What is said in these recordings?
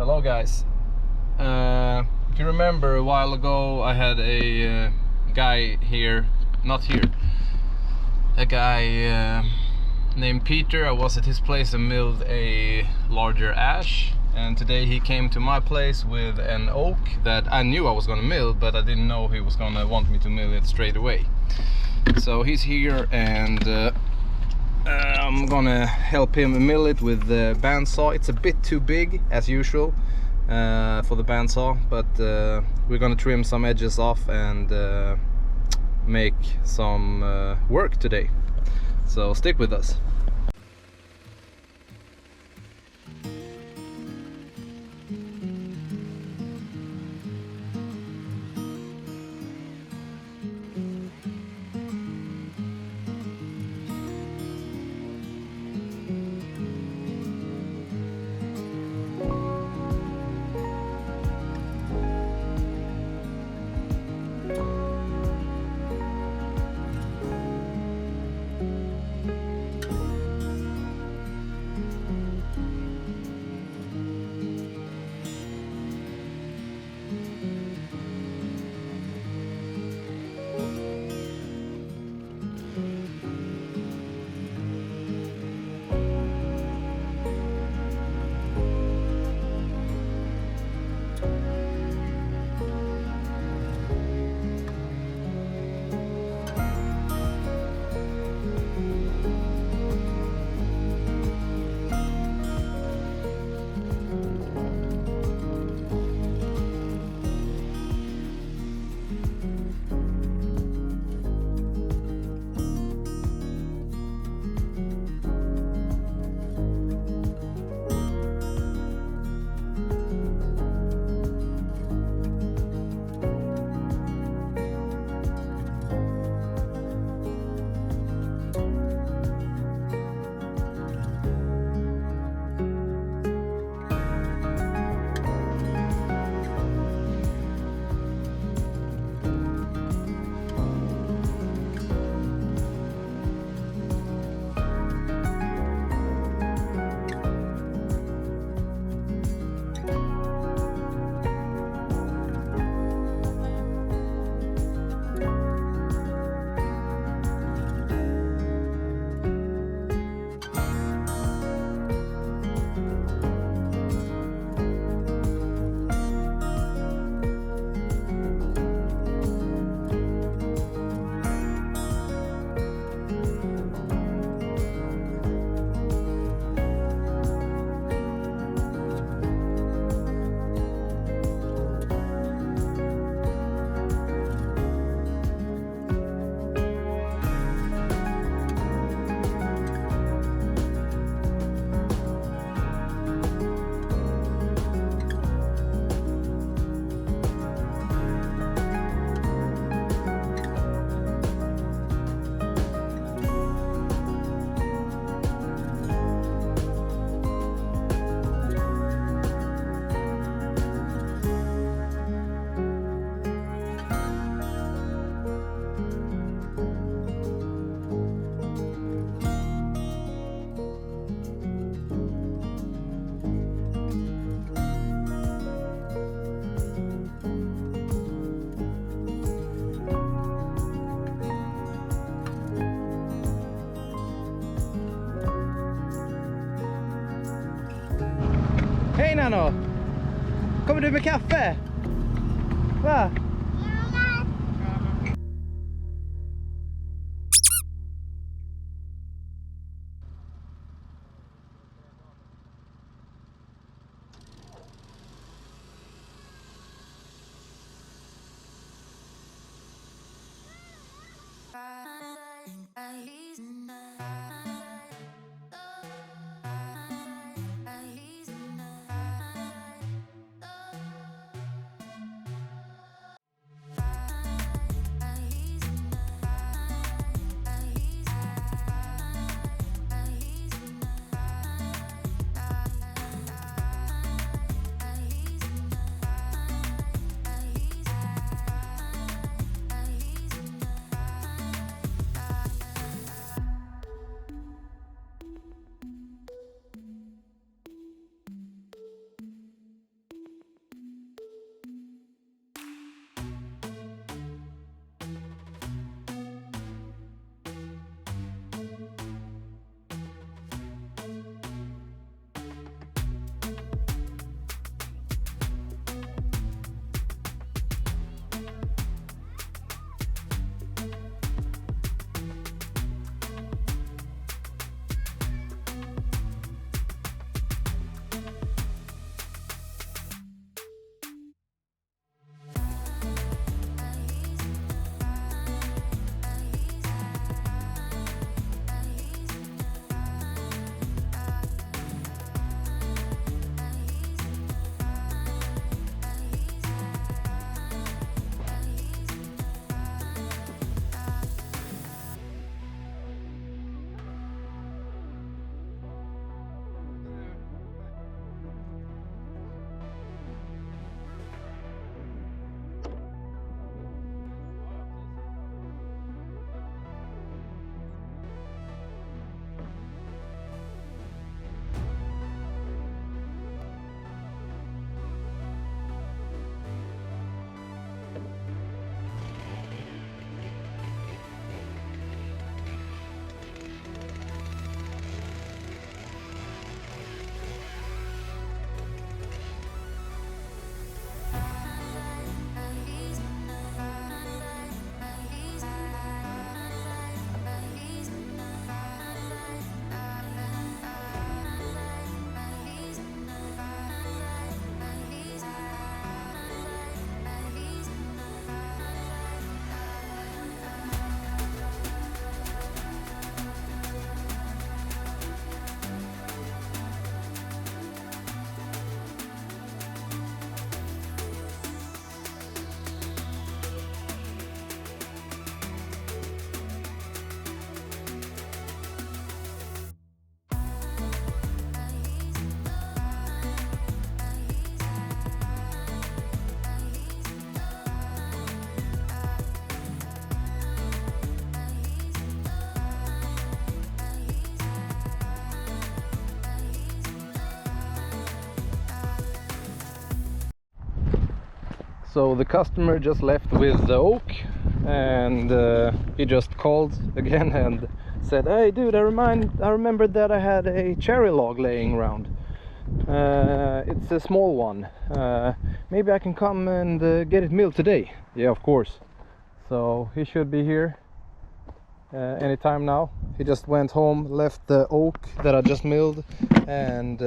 Hello guys. If you remember a while ago I had a guy here, not here, a guy named Peter. I was at his place and milled a larger ash, and today he came to my place with an oak that I knew I was gonna mill, but I didn't know he was gonna want me to mill it straight away. So he's here and I'm gonna help him mill it with the bandsaw. It's a bit too big as usual for the bandsaw, but we're gonna trim some edges off and make some work today. So stick with us. Hej Nano! Kommer du med kaffe? Va? So the customer just left with the oak, and he just called again and said, "Hey dude, I remembered that I had a cherry log laying around. It's a small one. Maybe I can come and get it milled today." Yeah, of course. So he should be here anytime now. He just went home, left the oak that I just milled, and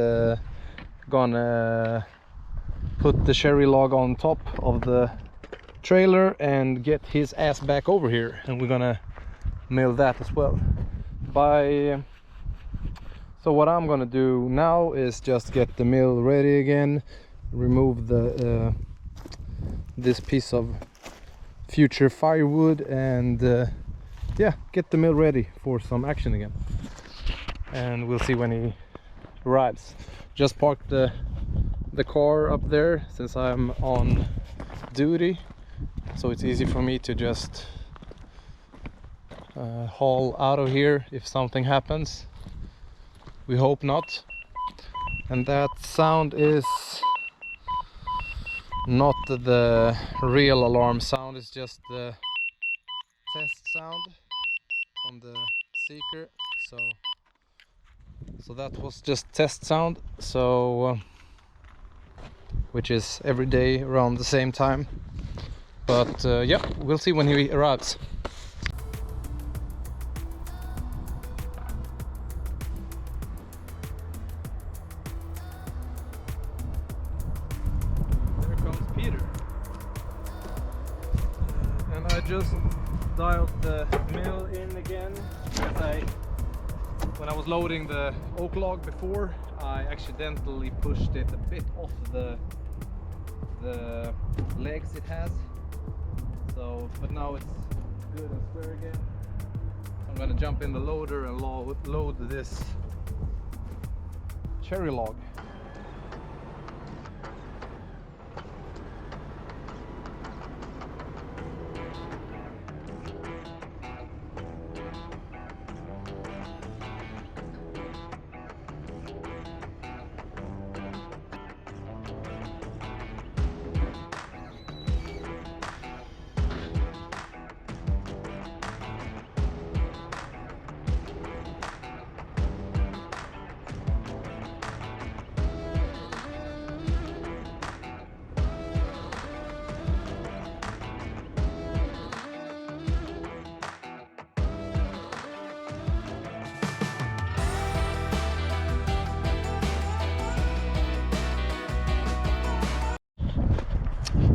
gonna put the cherry log on top of the trailer and get his ass back over here, and we're gonna mill that as well. So what I'm gonna do now is just get the mill ready again, remove the this piece of future firewood, and yeah, get the mill ready for some action again. And we'll see when he arrives. Just parked the car up there since I'm on duty, so it's easy for me to just haul out of here if something happens. We hope not. And that sound is not the real alarm sound, it's just the test sound from the seeker. So that was just test sound, so which is every day around the same time. But yeah, we'll see when he arrives. There comes Peter. And I just dialed the mill in again, because when I was loading the oak log before, I accidentally pushed it a bit off the legs it has. So, but now it's good and square again. I'm gonna jump in the loader and load this cherry log.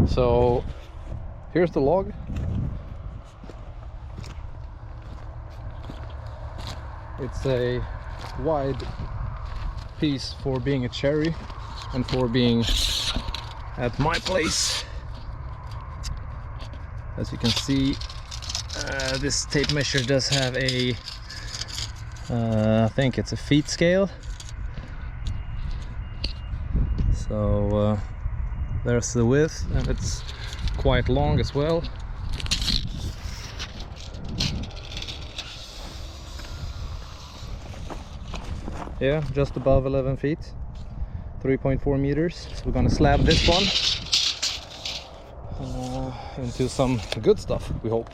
So here's the log. It's a wide piece for being a cherry and for being at my place. As you can see, this tape measure does have a I think it's a feet scale. So there's the width, and it's quite long as well. Yeah, just above 11 feet, 3.4 meters. So we're gonna slab this one into some good stuff, we hope.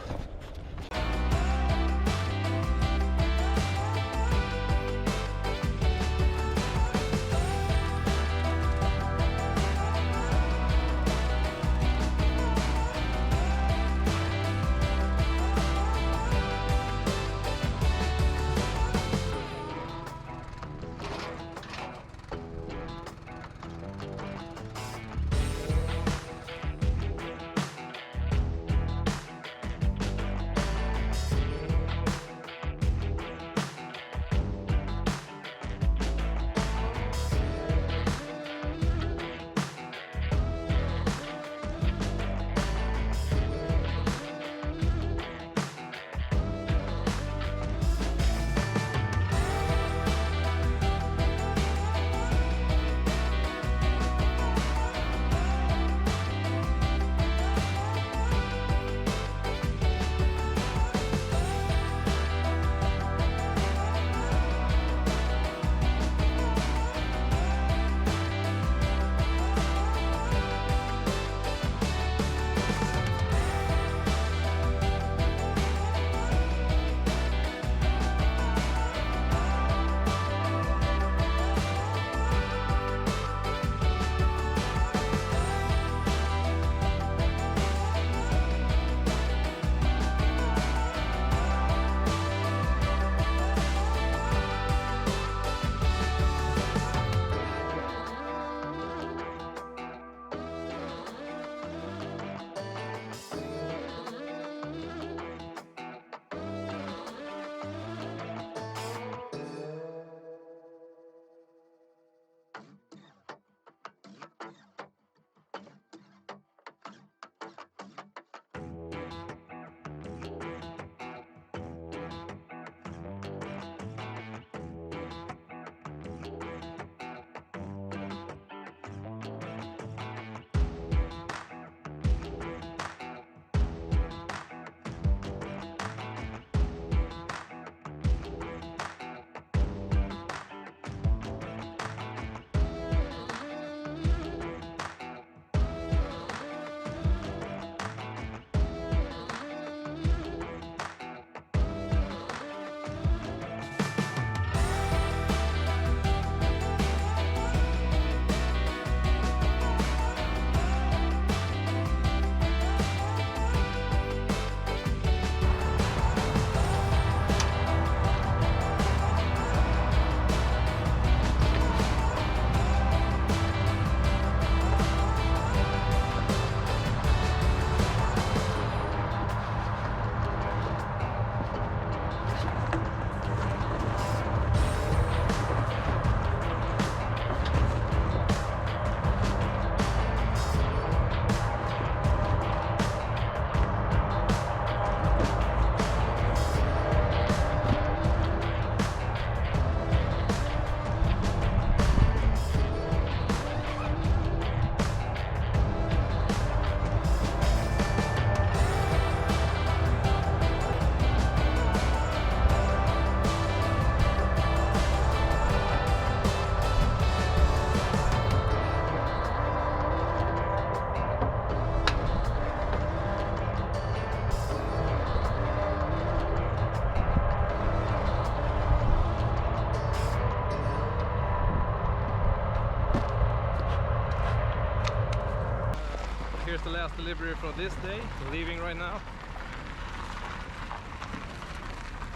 here's the last delivery for this day. We're leaving right now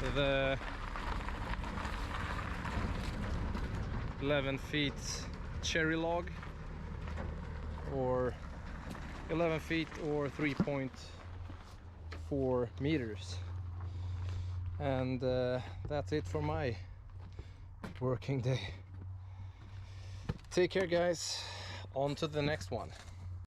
with a 11 feet cherry log, or 11 feet or 3.4 meters. And that's it for my working day. Take care, guys. On to the next one.